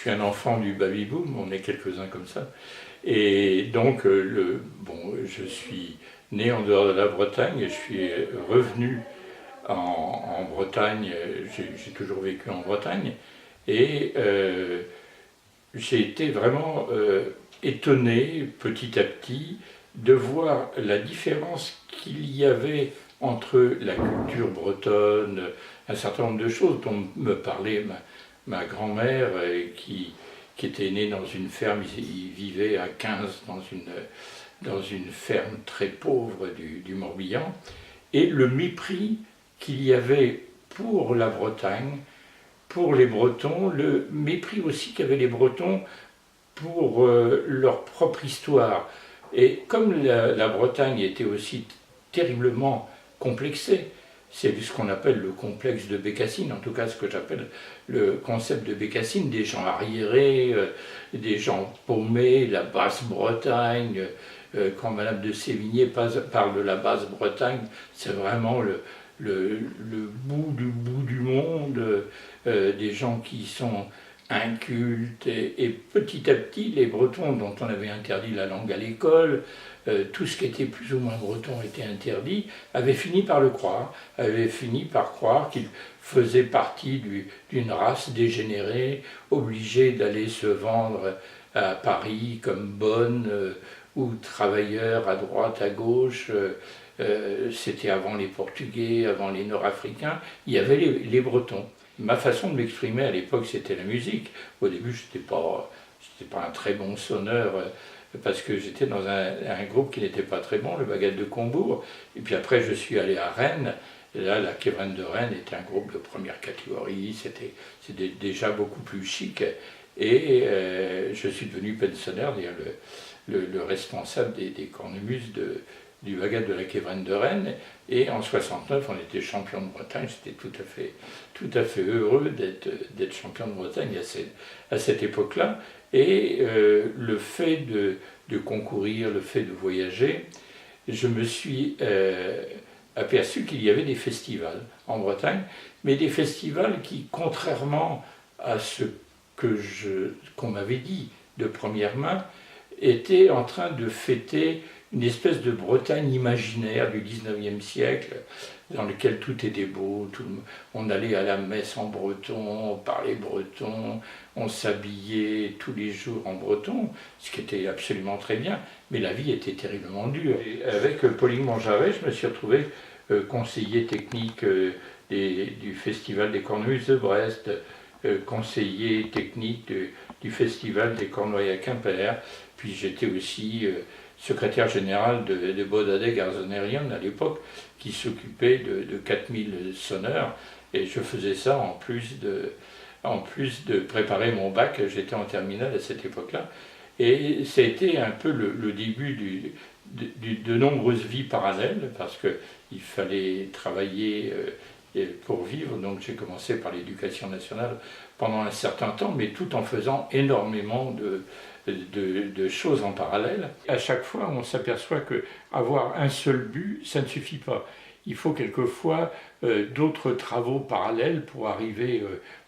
suis un enfant du baby-boom, on est quelques-uns comme ça. Et donc, je suis né en dehors de la Bretagne et je suis revenu en Bretagne. J'ai toujours vécu en Bretagne. Et j'ai été vraiment étonné petit à petit de voir la différence qu'il y avait entre la culture bretonne, un certain nombre de choses dont me parlait ma grand-mère qui était née dans une ferme, il vivait à 15 dans une ferme très pauvre du Morbihan, et le mépris qu'il y avait pour la Bretagne, pour les Bretons, le mépris aussi qu'avaient les Bretons pour leur propre histoire. Et comme la Bretagne était aussi terriblement complexée, c'est ce qu'on appelle le complexe de Bécassine, en tout cas ce que j'appelle le concept de Bécassine, des gens arriérés, des gens paumés, la Basse-Bretagne. Quand Madame de Sévigné parle de la Basse-Bretagne, c'est vraiment le bout du monde, des gens qui sont incultes, et petit à petit, les Bretons dont on avait interdit la langue à l'école, tout ce qui était plus ou moins breton était interdit, avaient fini par le croire, avaient fini par croire qu'ils faisaient partie d'une race dégénérée, obligée d'aller se vendre à Paris comme bonne, ou travailleurs à droite, à gauche. C'était avant les Portugais, avant les Nord-Africains, il y avait les Bretons. Ma façon de m'exprimer à l'époque, c'était la musique. Au début, je n'étais pas un très bon sonneur, parce que j'étais dans un groupe qui n'était pas très bon, le Baguette de Combourg. Et puis après, je suis allé à Rennes. Et là, la Quévrenne de Rennes était un groupe de première catégorie. C'était déjà beaucoup plus chic. Et je suis devenu pensionnaire, d'ailleurs le responsable des cornemuses du Baguette de la Quévrenne de Rennes. Et en 69, on était champion de Bretagne. J'étais tout à fait heureux d'être champion de Bretagne à cette époque-là. Et le fait de concourir, le fait de voyager, je me suis aperçu qu'il y avait des festivals en Bretagne, mais des festivals qui, contrairement à ce qu'on m'avait dit de première main, étaient en train de fêter une espèce de Bretagne imaginaire du 19e siècle, dans lequel tout était beau, on allait à la messe en breton, on parlait breton, on s'habillait tous les jours en breton, ce qui était absolument très bien, mais la vie était terriblement dure. Et avec Pauline Monjaret, je me suis retrouvé conseiller technique du Festival des Cornemuses de Brest, conseiller technique du Festival des Cornouailles à Quimper, puis j'étais aussi secrétaire général de Bodadeg Garzonerion à l'époque, qui s'occupait de 4000 sonneurs, et je faisais ça en plus de préparer mon bac. J'étais en terminale à cette époque-là, et ça a été un peu le début de nombreuses vies parallèles, parce qu'il fallait travailler pour vivre. Donc j'ai commencé par l'éducation nationale pendant un certain temps, mais tout en faisant énormément de choses en parallèle. À chaque fois, on s'aperçoit qu'avoir un seul but, ça ne suffit pas. Il faut quelquefois d'autres travaux parallèles pour arriver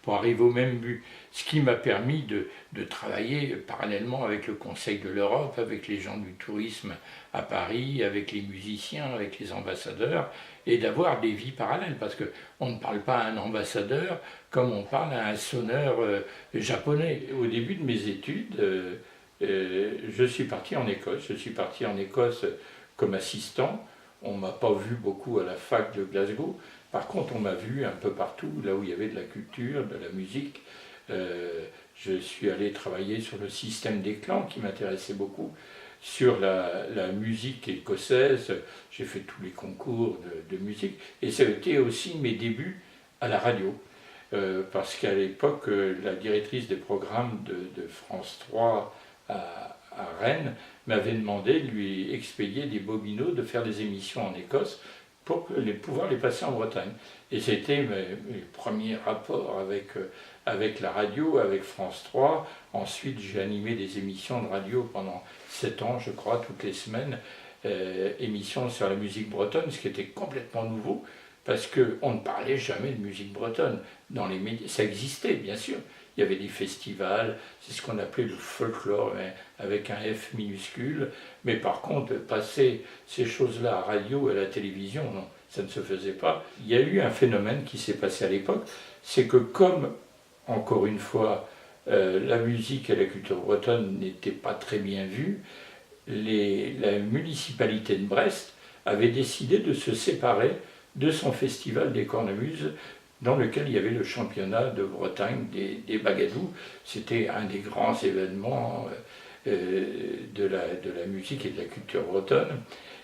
au même but. Ce qui m'a permis de travailler parallèlement avec le Conseil de l'Europe, avec les gens du tourisme à Paris, avec les musiciens, avec les ambassadeurs, et d'avoir des vies parallèles, parce qu'on ne parle pas à un ambassadeur comme on parle à un sonneur japonais. Au début de mes études, je suis parti en Écosse. Je suis parti en Écosse comme assistant. On ne m'a pas vu beaucoup à la fac de Glasgow. Par contre, on m'a vu un peu partout, là où il y avait de la culture, de la musique. Je suis allé travailler sur le système des clans, qui m'intéressait beaucoup, sur la musique écossaise. J'ai fait tous les concours de musique. Et ça a été aussi mes débuts à la radio. Parce qu'à l'époque, la directrice des programmes de France 3 à Rennes m'avait demandé de lui expédier des bobinots, de faire des émissions en Écosse pour pouvoir les passer en Bretagne. Et c'était mes premiers rapports avec la radio, avec France 3. Ensuite, j'ai animé des émissions de radio pendant 7 ans, je crois, toutes les semaines, émissions sur la musique bretonne, ce qui était complètement nouveau, parce qu'on ne parlait jamais de musique bretonne. Dans les médias, ça existait bien sûr, il y avait des festivals, c'est ce qu'on appelait le folklore, hein, avec un F minuscule, mais par contre, passer ces choses-là à la radio et à la télévision, non, ça ne se faisait pas. Il y a eu un phénomène qui s'est passé à l'époque, c'est que comme, encore une fois, la musique et la culture bretonne n'étaient pas très bien vues, la municipalité de Brest avait décidé de se séparer de son festival des cornemuses, dans lequel il y avait le championnat de Bretagne des bagadous. C'était un des grands événements de la musique et de la culture bretonne.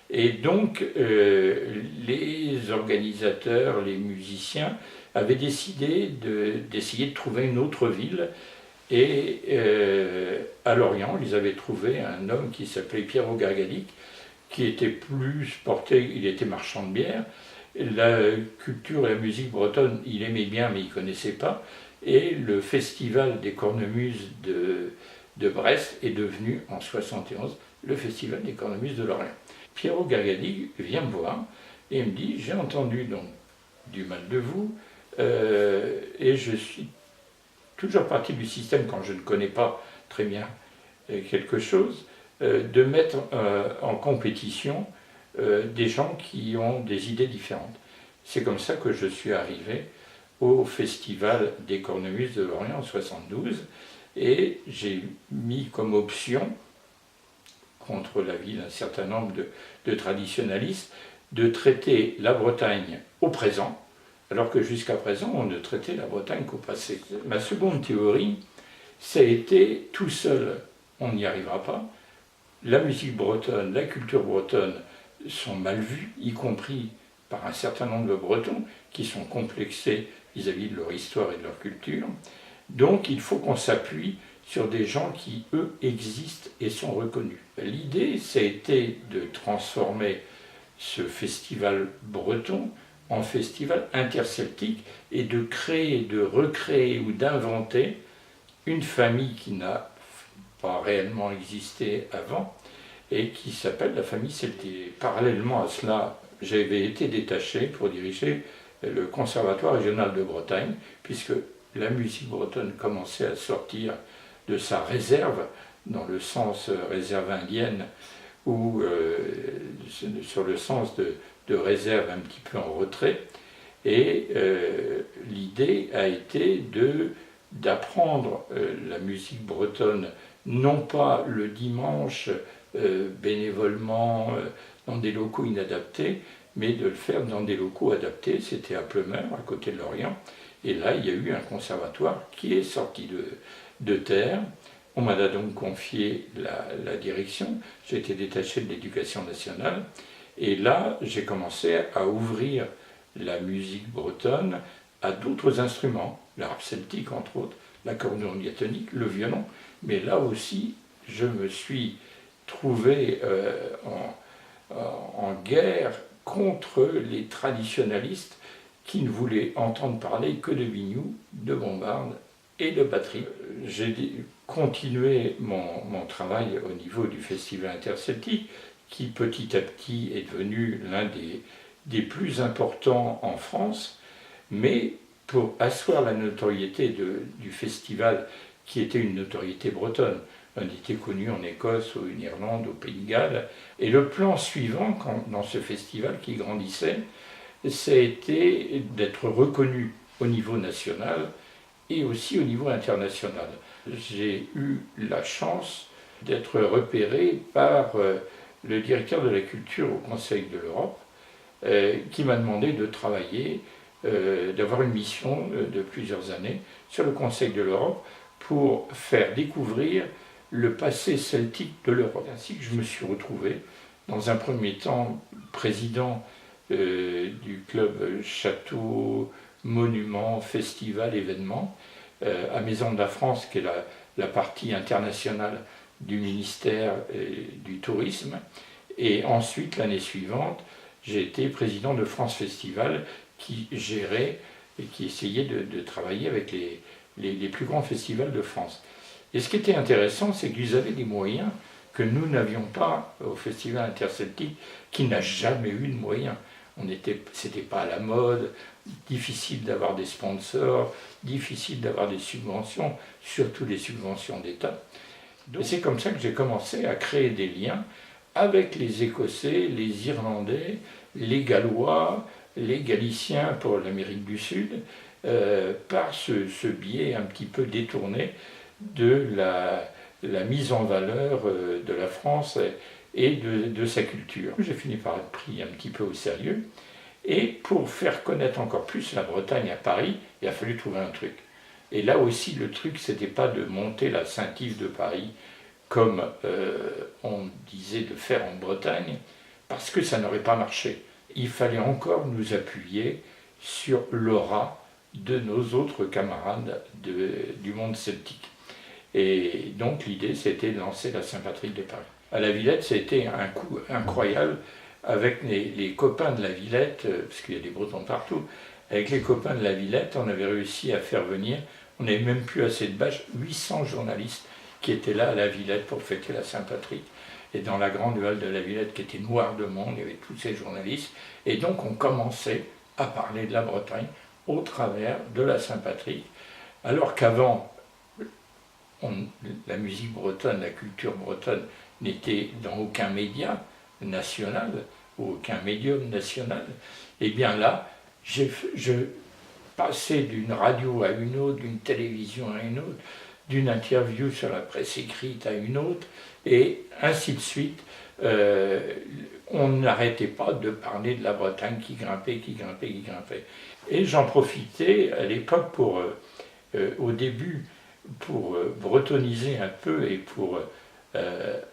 Et donc, les organisateurs, les musiciens, avaient décidé d'essayer de trouver une autre ville. Et à Lorient, ils avaient trouvé un homme qui s'appelait Pierrot Gargalic, qui était plus porté, il était marchand de bière. La culture et la musique bretonne, il aimait bien, mais il ne connaissait pas. Et le festival des cornemuses de Brest est devenu, en 1971, le festival des cornemuses de Lorient. Pierrot Gargadi vient me voir et me dit, j'ai entendu donc du mal de vous, et je suis toujours partie du système, quand je ne connais pas très bien quelque chose, de mettre en compétition des gens qui ont des idées différentes. C'est comme ça que je suis arrivé au Festival des Cornemuses de Lorient en 1972, et j'ai mis comme option, contre l'avis d'un certain nombre de traditionalistes, de traiter la Bretagne au présent, alors que jusqu'à présent on ne traitait la Bretagne qu'au passé. Ma seconde théorie, ça a été tout seul, on n'y arrivera pas. La musique bretonne, la culture bretonne sont mal vues, y compris par un certain nombre de Bretons qui sont complexés vis-à-vis de leur histoire et de leur culture. Donc il faut qu'on s'appuie sur des gens qui, eux, existent et sont reconnus. L'idée, ça a été de transformer ce festival breton en festival interceltique et de créer, de recréer ou d'inventer une famille qui n'a pas réellement existé avant et qui s'appelle la famille celtique. Parallèlement à cela, j'avais été détaché pour diriger le Conservatoire régional de Bretagne, puisque la musique bretonne commençait à sortir de sa réserve, dans le sens réserve indienne, ou sur le sens de réserve un petit peu en retrait. Et l'idée a été d'apprendre la musique bretonne, non pas le dimanche bénévolement dans des locaux inadaptés, mais de le faire dans des locaux adaptés. C'était à Pleumeur, à côté de Lorient. Et là, il y a eu un conservatoire qui est sorti de terre. On m'a donc confié la direction. J'ai été détaché de l'éducation nationale. Et là, j'ai commencé à ouvrir la musique bretonne à d'autres instruments, l'harpe celtique entre autres, l'accordéon diatonique, le violon. Mais là aussi, je me suis trouvé en guerre contre les traditionalistes qui ne voulaient entendre parler que de biniou, de bombarde et de batterie. J'ai continué mon travail au niveau du Festival interceltique, qui petit à petit est devenu l'un des plus importants en France, mais pour asseoir la notoriété du festival, qui était une notoriété bretonne. On était connu en Écosse, en Irlande, au Pays de Galles. Et le plan suivant, dans ce festival qui grandissait, ça a été d'être reconnu au niveau national et aussi au niveau international. J'ai eu la chance d'être repéré par le directeur de la culture au Conseil de l'Europe, qui m'a demandé de travailler, d'avoir une mission de plusieurs années sur le Conseil de l'Europe pour faire découvrir le passé celtique de l'Europe. Ainsi que je me suis retrouvé, dans un premier temps, président du club Château, Monument, Festival, Événement, à Maison de la France, qui est la partie internationale du ministère du Tourisme. Et ensuite, l'année suivante, j'ai été président de France Festival, qui gérait et qui essayait de travailler avec les plus grands festivals de France. Et ce qui était intéressant, c'est qu'ils avaient des moyens que nous n'avions pas au Festival interceltique, qui n'a jamais eu de moyens. C'était pas à la mode, difficile d'avoir des sponsors, difficile d'avoir des subventions, surtout des subventions d'État. Et c'est comme ça que j'ai commencé à créer des liens avec les Écossais, les Irlandais, les Gallois, les Galiciens pour l'Amérique du Sud, par ce biais un petit peu détourné de la mise en valeur de la France et de sa culture. J'ai fini par être pris un petit peu au sérieux, et pour faire connaître encore plus la Bretagne à Paris, il a fallu trouver un truc. Et là aussi, le truc, c'était pas de monter la Saint-Yves de Paris, comme on disait de faire en Bretagne, parce que ça n'aurait pas marché. Il fallait encore nous appuyer sur l'aura de nos autres camarades du monde celtique. Et donc l'idée, c'était de lancer la Saint-Patrick de Paris. À la Villette, c'était un coup incroyable avec les copains de la Villette, parce qu'il y a des Bretons partout. Avec les copains de la Villette, on avait réussi à faire venir, on n'avait même plus assez de bâches, 800 journalistes qui étaient là à la Villette pour fêter la Saint-Patrick. Et dans la grande halle de la Villette, qui était noire de monde, il y avait tous ces journalistes. Et donc on commençait à parler de la Bretagne au travers de la Saint-Patrick. Alors qu'avant, la musique bretonne, la culture bretonne n'était dans aucun média national, ou aucun médium national. Et bien là, je passais d'une radio à une autre, d'une télévision à une autre, d'une interview sur la presse écrite à une autre, et ainsi de suite. On n'arrêtait pas de parler de la Bretagne qui grimpait, qui grimpait, qui grimpait. Et j'en profitais à l'époque pour, au début, pour bretoniser un peu et pour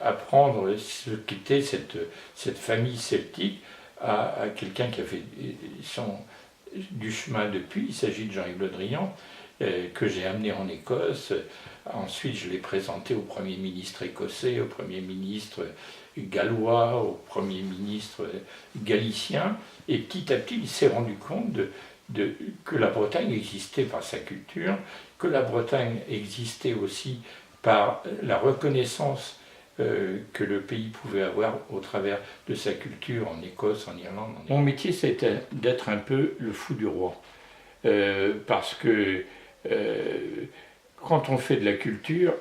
apprendre ce qu'était cette famille celtique à quelqu'un qui a fait du chemin depuis. Il s'agit de Jean-Yves Le Drian, que j'ai amené en Écosse. Ensuite, je l'ai présenté au Premier ministre écossais, au Premier ministre gallois, au Premier ministre galicien. Et petit à petit, il s'est rendu compte que la Bretagne existait par sa culture, que la Bretagne existait aussi par la reconnaissance que le pays pouvait avoir au travers de sa culture en Écosse, en Irlande. Mon métier, c'était d'être un peu le fou du roi. Parce que quand on fait de la culture,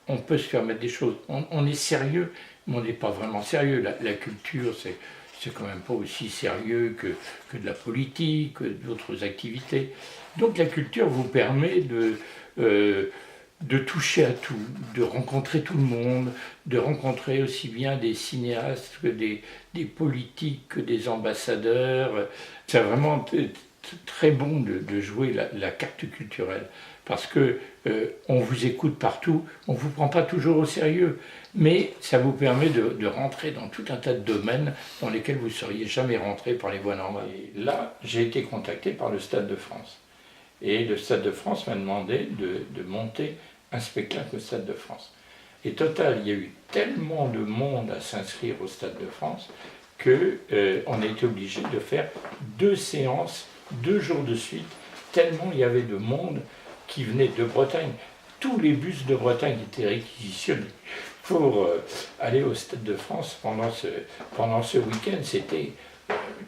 on peut se permettre des choses. On est sérieux, mais on n'est pas vraiment sérieux. La culture, c'est quand même pas aussi sérieux que de la politique, que d'autres activités. Donc la culture vous permet de toucher à tout, de rencontrer tout le monde, de rencontrer aussi bien des cinéastes que des politiques, que des ambassadeurs. C'est vraiment très bon de jouer la carte culturelle, parce que on vous écoute partout, on ne vous prend pas toujours au sérieux, mais ça vous permet de rentrer dans tout un tas de domaines dans lesquels vous ne seriez jamais rentré par les voies normales. Et là, j'ai été contacté par le Stade de France. Et le Stade de France m'a demandé de monter un spectacle au Stade de France. Et total, il y a eu tellement de monde à s'inscrire au Stade de France qu'on a été obligé de faire 2 séances, 2 jours de suite, tellement il y avait de monde qui venait de Bretagne. Tous les bus de Bretagne étaient réquisitionnés pour aller au Stade de France pendant ce week-end. C'était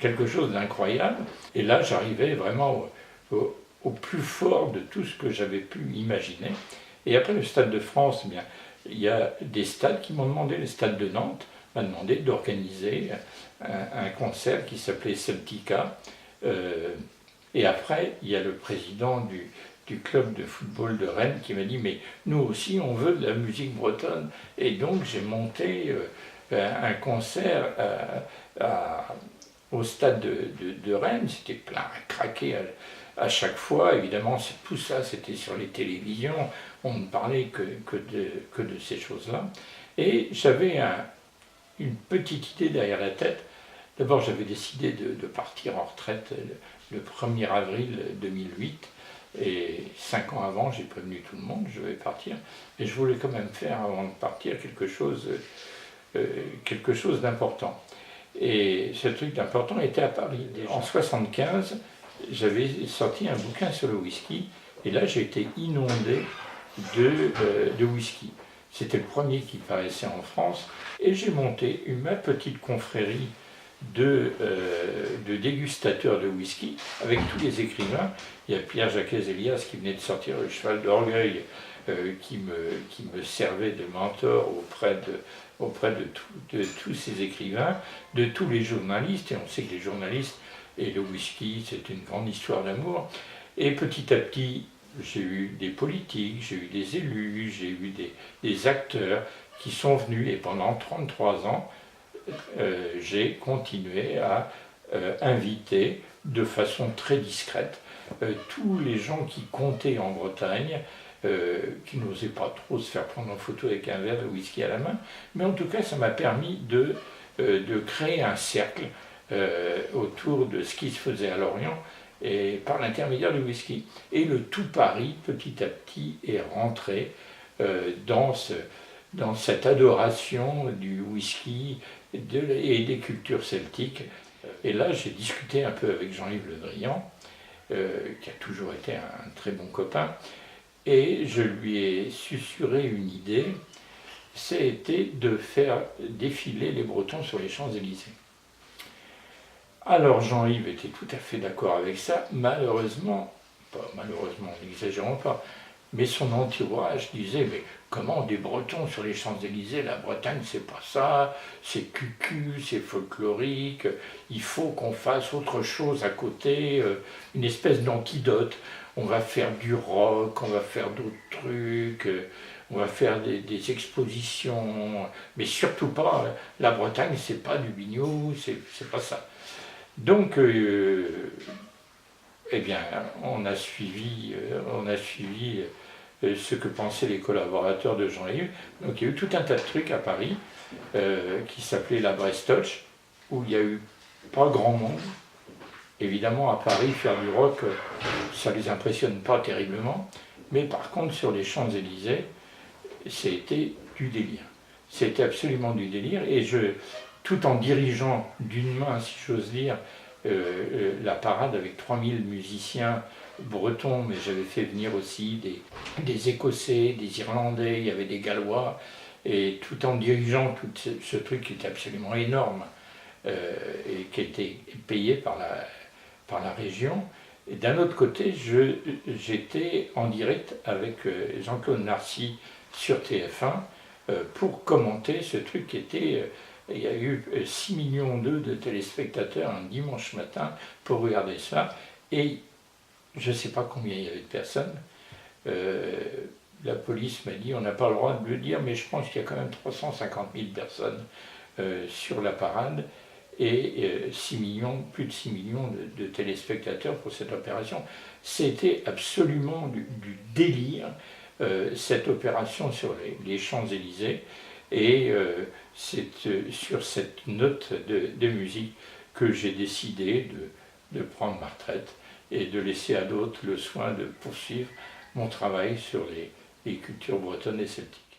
quelque chose d'incroyable. Et là, j'arrivais vraiment au plus fort de tout ce que j'avais pu imaginer. Et après le Stade de France, eh bien, il y a des stades qui m'ont demandé, le Stade de Nantes m'a demandé d'organiser un concert qui s'appelait Celtica. Et après, il y a le président du club de football de Rennes qui m'a dit « mais nous aussi on veut de la musique bretonne ». Et donc j'ai monté un concert au stade de Rennes, c'était plein à craquer à chaque fois. Évidemment, tout ça c'était sur les télévisions, on ne parlait que de ces choses-là. Et j'avais une petite idée derrière la tête. D'abord, j'avais décidé de partir en retraite le 1er avril 2008. Et 5 ans avant, j'ai prévenu tout le monde, je vais partir. Et je voulais quand même faire, avant de partir, quelque chose d'important. Et ce truc d'important était à Paris. En 1975, j'avais sorti un bouquin sur le whisky. Et là, j'ai été inondé de whisky. C'était le premier qui paraissait en France. Et j'ai monté ma petite confrérie de dégustateurs de whisky avec tous les écrivains. Il y a Pierre-Jacques Elias qui venait de sortir Le Cheval d'Orgueil, qui me servait de mentor auprès de tous ces écrivains, de tous les journalistes, et on sait que les journalistes et le whisky, c'est une grande histoire d'amour. Et petit à petit, j'ai eu des politiques, j'ai eu des élus, j'ai eu des acteurs qui sont venus, et pendant 33 ans, j'ai continué à inviter de façon très discrète tous les gens qui comptaient en Bretagne, qui n'osaient pas trop se faire prendre en photo avec un verre de whisky à la main, mais en tout cas ça m'a permis de créer un cercle autour de ce qui se faisait à Lorient et par l'intermédiaire du whisky. Et le tout Paris, petit à petit, est rentré dans cette adoration du whisky et des cultures celtiques. Et là, j'ai discuté un peu avec Jean-Yves Le Drian, qui a toujours été un très bon copain, et je lui ai susurré une idée, c'était de faire défiler les Bretons sur les Champs-Élysées. Alors Jean-Yves était tout à fait d'accord avec ça, malheureusement, n'exagérons pas, mais son entourage disait, mais comment des Bretons sur les Champs-Élysées, la Bretagne c'est pas ça, c'est cucu, c'est folklorique, il faut qu'on fasse autre chose à côté, une espèce d'antidote. On va faire du rock, on va faire d'autres trucs, on va faire des expositions, mais surtout pas, la Bretagne c'est pas du biniou, c'est pas ça. Donc, eh bien, on a suivi ce que pensaient les collaborateurs de Jean-Yves. Donc il y a eu tout un tas de trucs à Paris qui s'appelait la Brestoche, où il n'y a eu pas grand monde. Évidemment, à Paris, faire du rock, ça ne les impressionne pas terriblement. Mais par contre, sur les Champs-Élysées, c'était du délire. C'était absolument du délire. Et tout en dirigeant d'une main, si j'ose dire, la parade avec 3000 musiciens bretons, mais j'avais fait venir aussi des Écossais, des Irlandais, il y avait des Gallois, et tout en dirigeant tout ce truc qui était absolument énorme et qui était payé par la région. Et d'un autre côté, j'étais en direct avec Jean-Claude Narcy sur TF1 pour commenter ce truc qui était... Il y a eu 6,2 millions de téléspectateurs un dimanche matin pour regarder ça. Et je ne sais pas combien il y avait de personnes. La police m'a dit, on n'a pas le droit de le dire, mais je pense qu'il y a quand même 350 000 personnes sur la parade et plus de 6 millions de téléspectateurs pour cette opération. C'était absolument du délire, cette opération sur les Champs-Élysées. Et c'est sur cette note de musique que j'ai décidé de prendre ma retraite et de laisser à d'autres le soin de poursuivre mon travail sur les cultures bretonnes et celtiques.